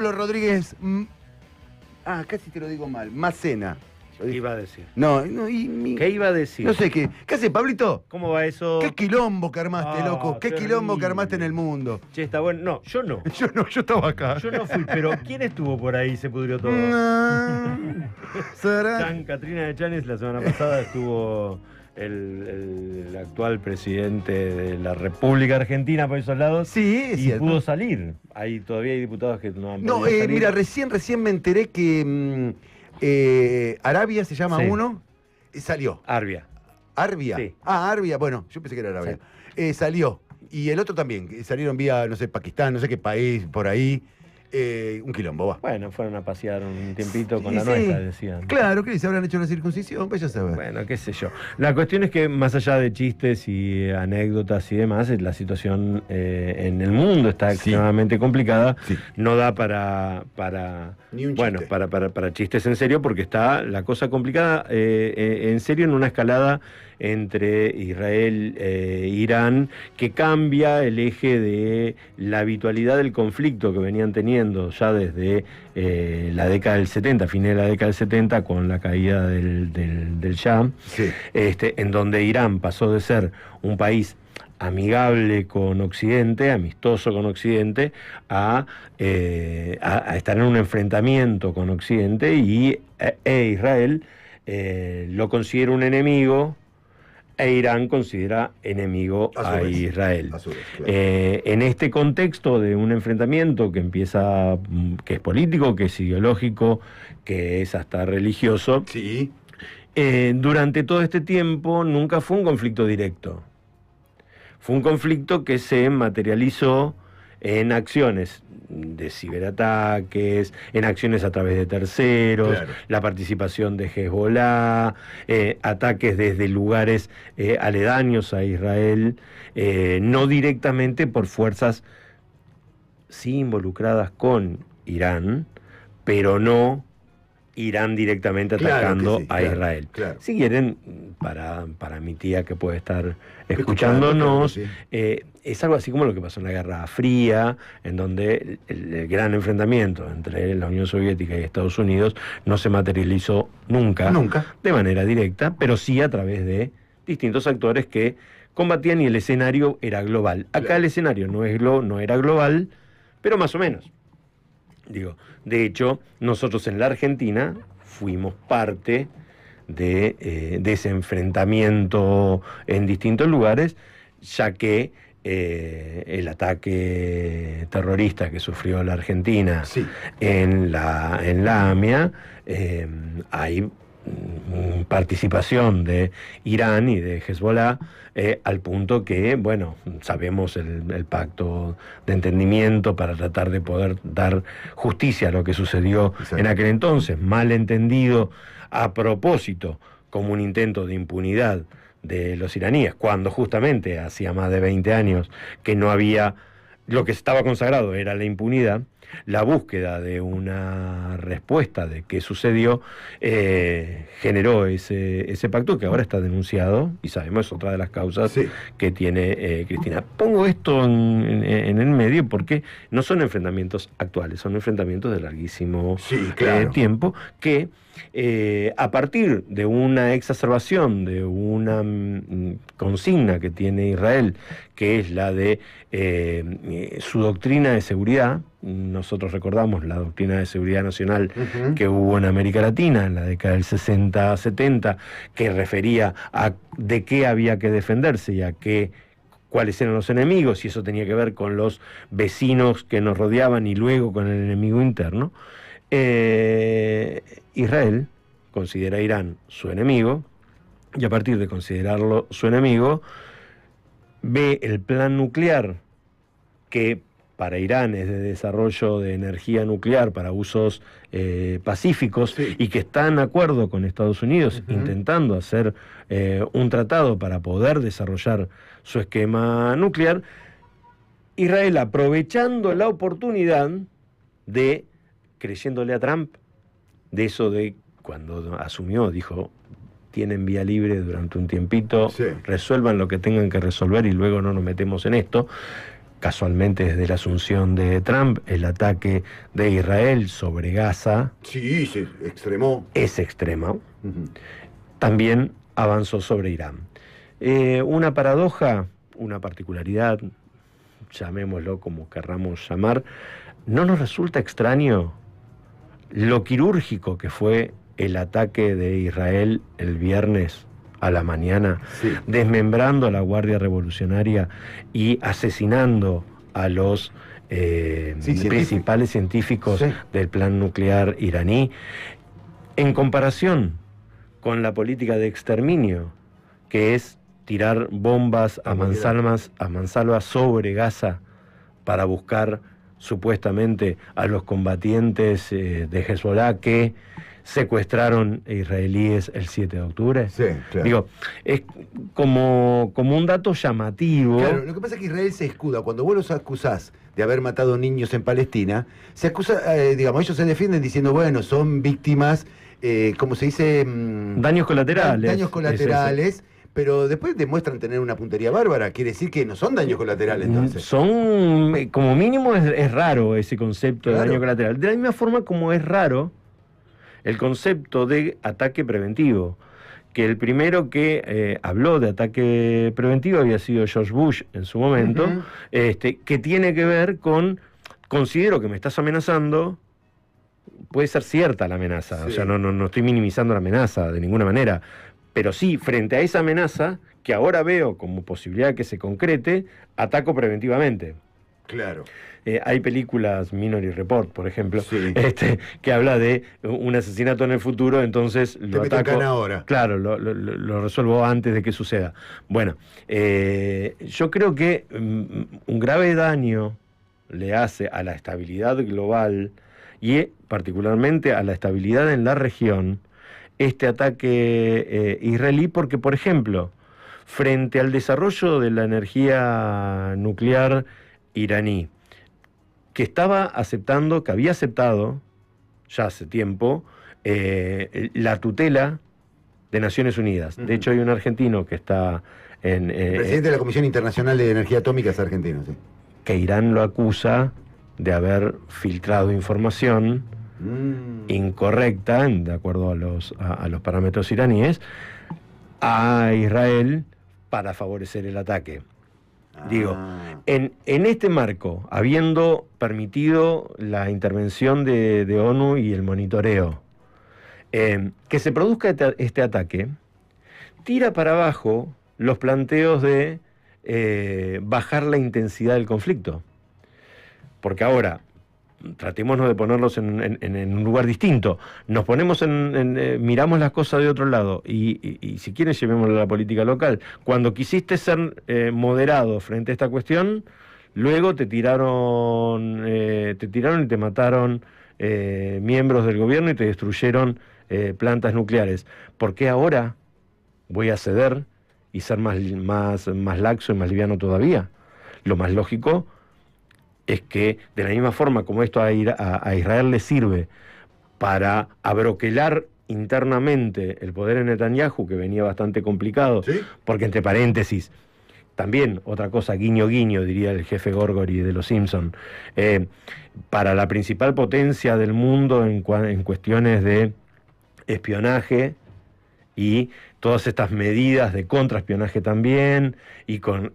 Pablo Rodríguez. Casi te lo digo mal. Macena. ¿Qué iba a decir? No, ¿Qué iba a decir? No sé qué. ¿Qué hace, Pablito? ¿Cómo va eso? ¿Qué quilombo que armaste, loco? ¿Qué terrible. quilombo que armaste en el mundo? Che, está bueno. No, yo no. Yo estaba acá. Yo no fui, pero ¿quién estuvo por ahí y se pudrió todo? San Catrina de Chanes, la semana pasada estuvo el actual presidente de la República Argentina por esos lados. Sí, es y cierto. pudo salir. Todavía hay diputados que no han podido salir. Mira, recién me enteré que Arabia se llama uno. Salió. Arbia. ¿Arbia? Sí. Arbia, bueno, yo pensé que era Arabia. Salió. Y el otro también, que salieron vía, no sé, Pakistán, no sé qué país, por ahí. Un quilombo, va. Bueno, fueron a pasear un tiempito con la nuestra, decían. Claro, ¿qué se habrán hecho la circuncisión? Pues ya sabes. Bueno, qué sé yo. La cuestión es que, más allá de chistes y anécdotas y demás, la situación en el mundo está extremadamente complicada. Sí. No da para ni un chiste. Bueno, para chistes en serio, porque está la cosa complicada en serio en una escalada entre Israel e Irán, que cambia el eje de la habitualidad del conflicto que venían teniendo ya desde la década del 70, fines de la década del 70, con la caída del Shah, en donde Irán pasó de ser un país amigable con Occidente, amistoso con Occidente, a estar en un enfrentamiento con Occidente, y Israel lo considera un enemigo, e Irán considera enemigo a Israel. Claro. En este contexto de un enfrentamiento que empieza, que es político, que es ideológico, que es hasta religioso, durante todo este tiempo nunca fue un conflicto directo. Fue un conflicto que se materializó en acciones de ciberataques, en acciones a través de terceros, la participación de Hezbollah, ataques desde lugares aledaños a Israel, no directamente por fuerzas sí involucradas con Irán, pero no Irán directamente atacando a Israel. Si quieren, para mi tía que puede estar escuchándonos, es algo así como lo que pasó en la Guerra Fría, en donde el gran enfrentamiento entre la Unión Soviética y Estados Unidos no se materializó nunca de manera directa, pero sí a través de distintos actores que combatían, y el escenario era global. Acá el escenario no era global, pero más o menos. De hecho, nosotros en la Argentina fuimos parte de ese enfrentamiento en distintos lugares, ya que el ataque terrorista que sufrió la Argentina en la AMIA, hay participación de Irán y de Hezbollah, al punto que, bueno, sabemos el pacto de entendimiento para tratar de poder dar justicia a lo que sucedió en aquel entonces, mal entendido a propósito como un intento de impunidad de los iraníes, cuando justamente hacía más de 20 años que no había, lo que estaba consagrado era la impunidad. La búsqueda de una respuesta de qué sucedió generó ese pacto, que ahora está denunciado, y sabemos es otra de las causas que tiene Cristina. Pongo esto en el medio porque no son enfrentamientos actuales, son enfrentamientos de larguísimo tiempo, que a partir de una exacerbación, de una consigna que tiene Israel, que es la de su doctrina de seguridad. Nosotros recordamos la doctrina de seguridad nacional que hubo en América Latina en la década del 60-70, que refería a de qué había que defenderse y a cuáles eran los enemigos, y eso tenía que ver con los vecinos que nos rodeaban y luego con el enemigo interno. Israel considera a Irán su enemigo, y a partir de considerarlo su enemigo, ve el plan nuclear, que para Irán es de desarrollo de energía nuclear para usos pacíficos, y que está en acuerdo con Estados Unidos, intentando hacer un tratado para poder desarrollar su esquema nuclear. Israel, aprovechando la oportunidad de, creyéndole a Trump, de eso de cuando asumió, dijo: tienen vía libre durante un tiempito, resuelvan lo que tengan que resolver y luego no nos metemos en esto. casualmente desde la asunción de Trump, el ataque de Israel sobre Gaza. Sí, se extremó. Es extrema. También avanzó sobre Irán. Una paradoja, una particularidad, llamémoslo como querramos llamar, ¿no nos resulta extraño lo quirúrgico que fue el ataque de Israel el viernes a la mañana, sí, desmembrando a la Guardia Revolucionaria y asesinando a los principales científicos, sí, del plan nuclear iraní, en comparación con la política de exterminio, que es tirar bombas a mansalva sobre Gaza para buscar supuestamente a los combatientes de Hezbollah que secuestraron israelíes el 7 de octubre. Sí, claro. Digo, es como un dato llamativo. Claro, lo que pasa es que Israel se escuda. Cuando vos los acusás de haber matado niños en Palestina, se acusa, digamos, ellos se defienden diciendo, bueno, son víctimas, como se dice... daños colaterales. Daños colaterales. Pero después demuestran tener una puntería bárbara. Quiere decir que no son daños colaterales, entonces. Son, como mínimo, es raro ese concepto, claro, de daño colateral. De la misma forma como es raro el concepto de ataque preventivo. Que el primero que habló de ataque preventivo había sido George Bush en su momento, que tiene que ver con, considero que me estás amenazando. Puede ser cierta la amenaza, sí, o sea, no estoy minimizando la amenaza de ninguna manera. Pero sí, frente a esa amenaza, que ahora veo como posibilidad de que se concrete, ataco preventivamente. Claro. Hay películas, Minority Report, por ejemplo, sí, que habla de un asesinato en el futuro, entonces lo ataco ahora. Claro, lo resuelvo antes de que suceda. Bueno, yo creo que un grave daño le hace a la estabilidad global y particularmente a la estabilidad en la región este ataque israelí, porque, por ejemplo, frente al desarrollo de la energía nuclear iraní, que había aceptado ya hace tiempo la tutela de Naciones Unidas. De hecho, hay un argentino que está en... el presidente de la Comisión Internacional de Energía Atómica es argentino, sí. Que Irán lo acusa de haber filtrado información incorrecta, de acuerdo a los parámetros iraníes, a Israel para favorecer el ataque. Digo, en este marco, habiendo permitido la intervención de ONU y el monitoreo, que se produzca este ataque, tira para abajo los planteos de bajar la intensidad del conflicto. Porque ahora, tratémonos de ponerlos en un lugar distinto. Nos ponemos miramos las cosas de otro lado y si quieres llevémoslo a la política local. Cuando quisiste ser moderado frente a esta cuestión, luego te tiraron y te mataron miembros del gobierno y te destruyeron plantas nucleares. ¿Por qué ahora voy a ceder y ser más laxo y más liviano todavía? Lo más lógico es que, de la misma forma como esto a Israel le sirve para abroquelar internamente el poder en Netanyahu, que venía bastante complicado, ¿sí? Porque, entre paréntesis, también otra cosa, guiño guiño, diría el jefe Gorgory de los Simpson, para la principal potencia del mundo en cuestiones de espionaje y todas estas medidas de contraespionaje también, y con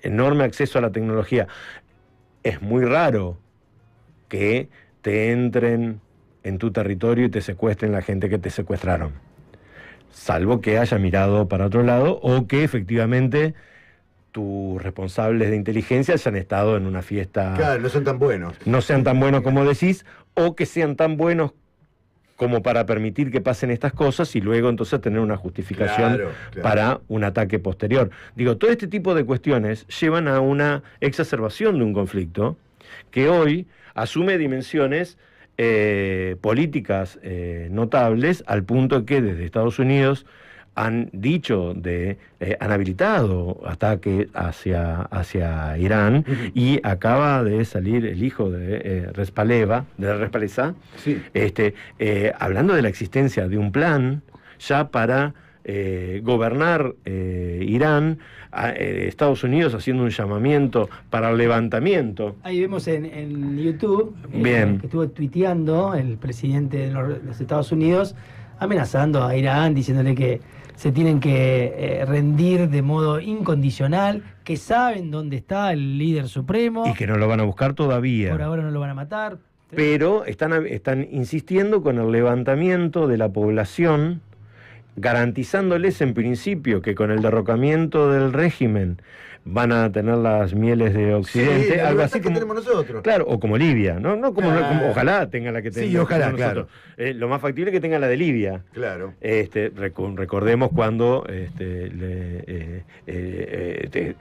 enorme acceso a la tecnología. Es muy raro que te entren en tu territorio y te secuestren la gente que te secuestraron. Salvo que haya mirado para otro lado o que efectivamente tus responsables de inteligencia hayan estado en una fiesta... Claro, no son tan buenos. No sean tan buenos como decís, o que sean tan buenos como para permitir que pasen estas cosas y luego entonces tener una justificación para un ataque posterior. Digo, todo este tipo de cuestiones llevan a una exacerbación de un conflicto que hoy asume dimensiones políticas notables, al punto que desde Estados Unidos han dicho han habilitado ataque hacia Irán, y acaba de salir el hijo de Respaleza, sí, hablando de la existencia de un plan ya para gobernar Irán, Estados Unidos haciendo un llamamiento para el levantamiento. Ahí vemos en YouTube Bien. que estuvo tuiteando el presidente de los Estados Unidos amenazando a Irán, diciéndole que se tienen que rendir de modo incondicional, que saben dónde está el líder supremo. Y que no lo van a buscar todavía. Por ahora no lo van a matar. Pero están insistiendo con el levantamiento de la población, garantizándoles en principio que con el derrocamiento del régimen van a tener las mieles de Occidente, sí, algo así que como tenemos nosotros. Claro, o como Libia, ¿no? Claro. Ojalá tenga la que tenga. Sí, ojalá, nosotros. Lo más factible es que tenga la de Libia. Claro. Recordemos cuando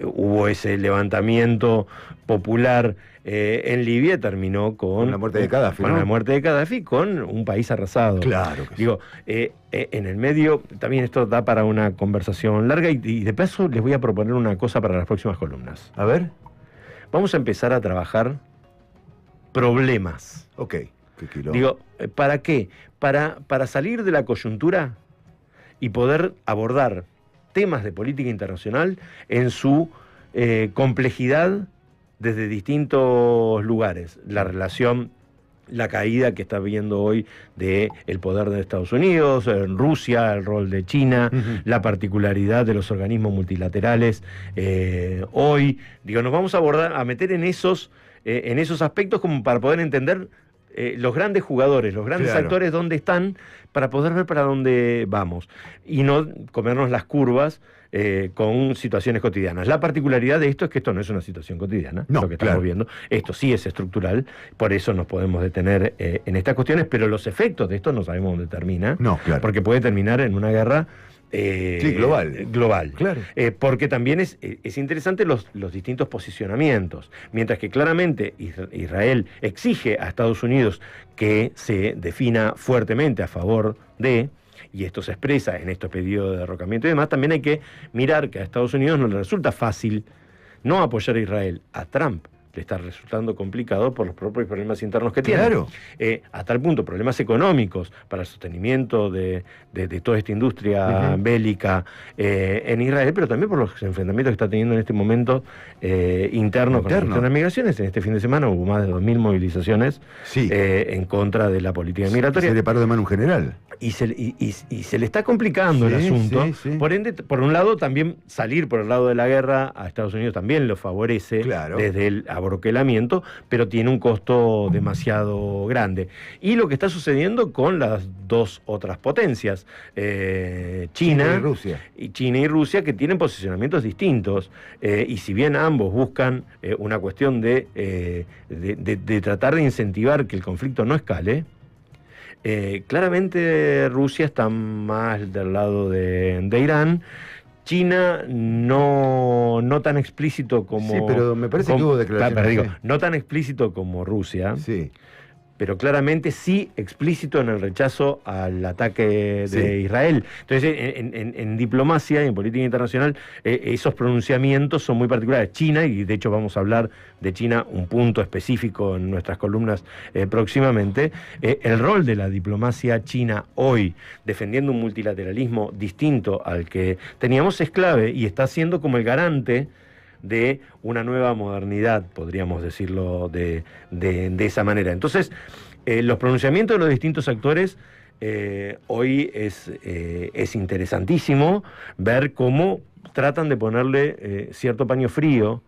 hubo ese levantamiento popular en Libia, terminó con la muerte de Gaddafi, con ¿no? la muerte de Gaddafi, con un país arrasado. Claro que Digo, en el medio, también esto da para una conversación larga y de paso les voy a proponer una cosa para las próximas columnas. A ver. Vamos a empezar a trabajar problemas. Ok. Qué quilombo. Digo, ¿para qué? Para salir de la coyuntura y poder abordar temas de política internacional en su complejidad desde distintos lugares. La relación, la caída que está viendo hoy del poder de Estados Unidos, en Rusia, el rol de China, la particularidad de los organismos multilaterales. Hoy, digo, nos vamos a meter en esos aspectos como para poder entender los grandes jugadores, los grandes actores dónde están, para poder ver para dónde vamos y no comernos las curvas con situaciones cotidianas. La particularidad de esto es que esto no es una situación cotidiana, lo que estamos viendo. Esto sí es estructural, por eso nos podemos detener en estas cuestiones, pero los efectos de esto no sabemos dónde termina, porque puede terminar en una guerra global. Claro. Porque también es interesante los distintos posicionamientos. Mientras que claramente Israel exige a Estados Unidos que se defina fuertemente a favor de, y esto se expresa en estos pedidos de derrocamiento y demás, también hay que mirar que a Estados Unidos no le resulta fácil no apoyar a Israel. A Trump le está resultando complicado por los propios problemas internos que tiene. Claro. A tal punto, problemas económicos para el sostenimiento de toda esta industria bélica en Israel, pero también por los enfrentamientos que está teniendo en este momento internos con las migraciones. En este fin de semana hubo más de 2.000 movilizaciones en contra de la política migratoria. Se le paró de mano un general. Y se le está complicando el asunto. Por ende, por un lado, también salir por el lado de la guerra a Estados Unidos también lo favorece desde el abroquelamiento, pero tiene un costo demasiado grande. Y lo que está sucediendo con las dos otras potencias, China y Rusia, que tienen posicionamientos distintos. Y si bien ambos buscan una cuestión de tratar de incentivar que el conflicto no escale, claramente Rusia está más del lado de Irán. China no tan explícito como... Sí, pero me parece que hubo declaraciones. No tan explícito como Rusia. Sí. Pero claramente sí explícito en el rechazo al ataque de Israel. Entonces, en diplomacia y en política internacional, esos pronunciamientos son muy particulares. China, y de hecho vamos a hablar de China, un punto específico en nuestras columnas próximamente, el rol de la diplomacia china hoy, defendiendo un multilateralismo distinto al que teníamos, es clave y está siendo como el garante de una nueva modernidad, podríamos decirlo de esa manera. Entonces, los pronunciamientos de los distintos actores hoy es interesantísimo ver cómo tratan de ponerle cierto paño frío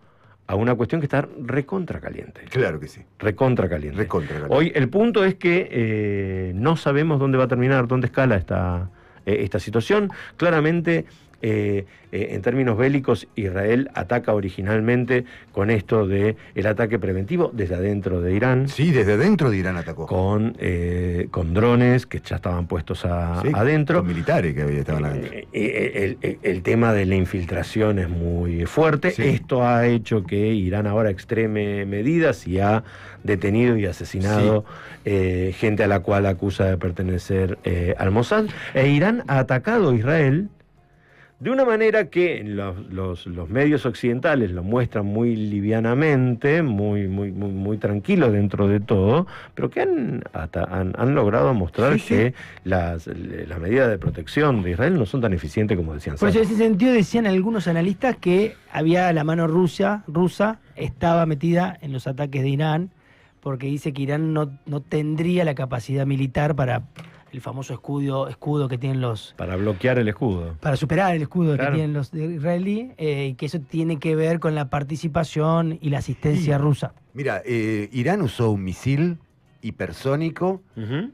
a una cuestión que está recontra caliente. Claro que sí. Recontra caliente. Hoy el punto es que no sabemos dónde va a terminar, dónde escala esta situación. Claramente, en términos bélicos, Israel ataca originalmente con esto de el ataque preventivo desde adentro de Irán. Sí, desde dentro de Irán atacó. Con drones que ya estaban puestos adentro. Con militares que estaban adentro. El tema de la infiltración es muy fuerte. Esto ha hecho que Irán ahora extreme medidas y ha detenido y asesinado gente a la cual acusa de pertenecer al Mossad. E Irán ha atacado a Israel De una manera que los medios occidentales lo muestran muy livianamente, muy tranquilo dentro de todo, pero que han logrado mostrar que las medidas de protección de Israel no son tan eficientes como decían. Por eso, en ese sentido, decían algunos analistas que había la mano rusa estaba metida en los ataques de Irán, porque dice que Irán no tendría la capacidad militar para el famoso escudo que tienen los... Para bloquear el escudo. Para superar el escudo, claro, que tienen los israelíes, y que eso tiene que ver con la participación y la asistencia rusa. Mira, Irán usó un misil hipersónico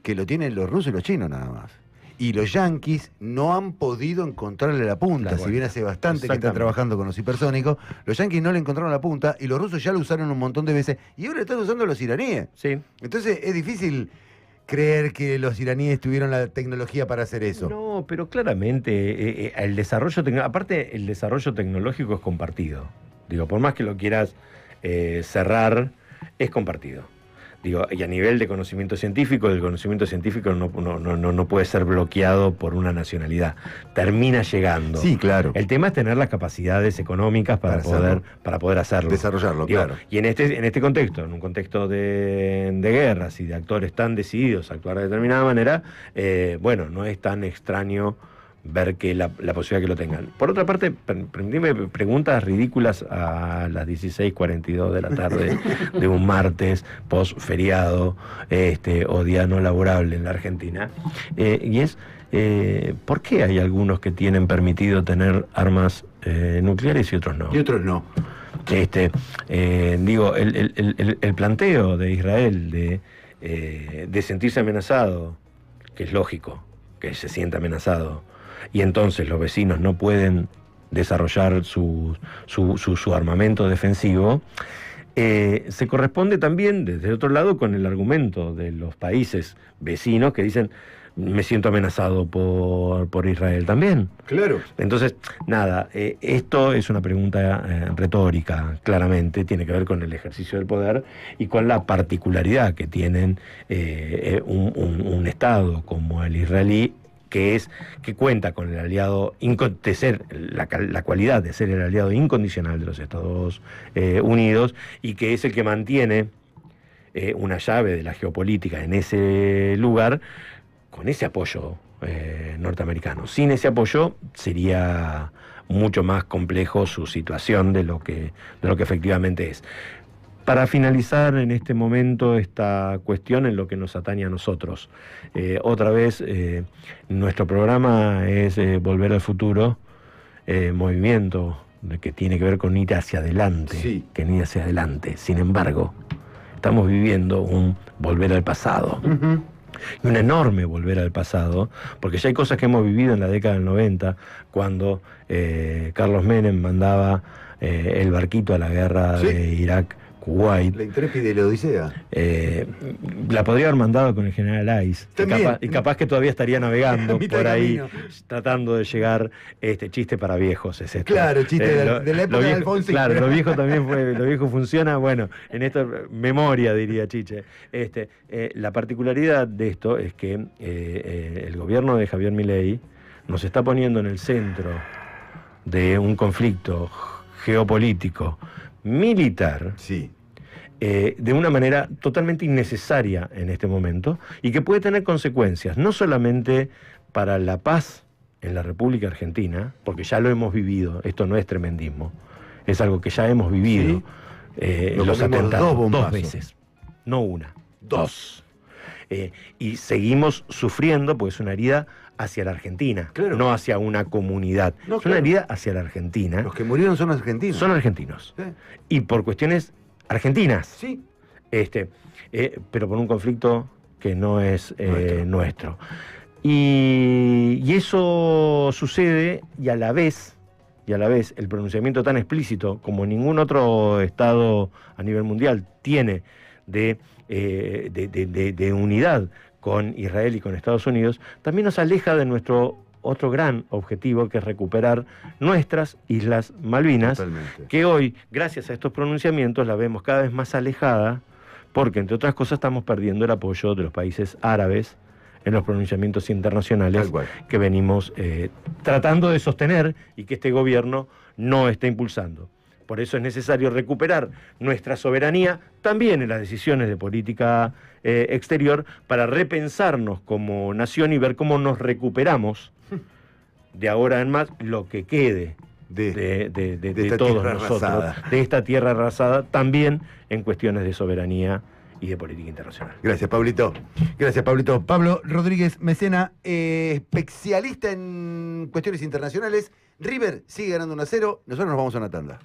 que lo tienen los rusos y los chinos nada más. Y los yanquis no han podido encontrarle la punta. Si bien hace bastante que están trabajando con los hipersónicos, los yanquis no le encontraron la punta y los rusos ya lo usaron un montón de veces. Y ahora están usando los iraníes. Sí. Entonces es difícil creer que los iraníes tuvieron la tecnología para hacer eso. No, pero claramente el desarrollo aparte el desarrollo tecnológico es compartido. Digo, por más que lo quieras cerrar, es compartido. Digo, y a nivel de conocimiento científico, el conocimiento científico no puede ser bloqueado por una nacionalidad. Termina llegando. Sí, claro. El tema es tener las capacidades económicas para poder hacerlo. Desarrollarlo, digo, claro. Y en este contexto, en un contexto de guerras y de actores tan decididos a actuar de determinada manera, bueno, no es tan extraño ver que la posibilidad que lo tengan. Por otra parte, permitime preguntas ridículas a las 16:42 de la tarde de un martes post-feriado o día no laborable en la Argentina. Y es, ¿por qué hay algunos que tienen permitido tener armas nucleares y otros no? Y otros no. Digo, el planteo de Israel de sentirse amenazado, que es lógico que se sienta amenazado, y entonces los vecinos no pueden desarrollar su armamento defensivo, se corresponde también, desde otro lado, con el argumento de los países vecinos que dicen: me siento amenazado por Israel también. Claro. Entonces, nada, esto es una pregunta retórica, claramente, tiene que ver con el ejercicio del poder y con la particularidad que tienen un Estado como el israelí, que cuenta con el aliado, la cualidad de ser el aliado incondicional de los Estados Unidos, y que es el que mantiene una llave de la geopolítica en ese lugar, con ese apoyo norteamericano. Sin ese apoyo sería mucho más complejo su situación de lo que efectivamente es. Para finalizar en este momento esta cuestión en lo que nos atañe a nosotros, otra vez nuestro programa es Volver al Futuro, movimiento que tiene que ver con ir hacia adelante, que ir hacia adelante. Sin embargo, estamos viviendo un volver al pasado. Y un enorme volver al pasado, porque ya hay cosas que hemos vivido en la década del 90, cuando Carlos Menem mandaba el barquito a la guerra de Irak, Kuwait. La intrépida y la odisea. La podría haber mandado con el general Ice. Y capaz que todavía estaría navegando por ahí, tratando de llegar. Chiste para viejos es esto. Claro, chiste de la época de Alfonsín. Claro, lo viejo también lo viejo funciona. Bueno, en esta memoria, diría Chiche. La particularidad de esto es que el gobierno de Javier Milei nos está poniendo en el centro de un conflicto geopolítico militar, de una manera totalmente innecesaria en este momento, y que puede tener consecuencias no solamente para la paz en la República Argentina, porque ya lo hemos vivido, esto no es tremendismo, es algo que ya hemos vivido, los atentados dos veces, no una, dos. Y seguimos sufriendo, porque es una herida hacia la Argentina, no hacia una comunidad. Es una herida hacia la Argentina. Los que murieron son argentinos. Son argentinos. Y por cuestiones argentinas. Pero por un conflicto que no es nuestro. Y eso sucede, y a la vez el pronunciamiento tan explícito como ningún otro Estado a nivel mundial tiene de unidad con Israel y con Estados Unidos, también nos aleja de nuestro otro gran objetivo, que es recuperar nuestras Islas Malvinas. Totalmente. Que hoy, gracias a estos pronunciamientos, la vemos cada vez más alejada, porque, entre otras cosas, estamos perdiendo el apoyo de los países árabes en los pronunciamientos internacionales que venimos tratando de sostener y que este gobierno no está impulsando. Por eso es necesario recuperar nuestra soberanía también en las decisiones de política exterior para repensarnos como nación y ver cómo nos recuperamos de ahora en más lo que quede de todos nosotros, de esta tierra arrasada, también en cuestiones de soberanía y de política internacional. Gracias, Pablito. Gracias, Pablito. Pablo Rodríguez Mecena, especialista en cuestiones internacionales. River sigue ganando 1-0. Nosotros nos vamos a una tanda.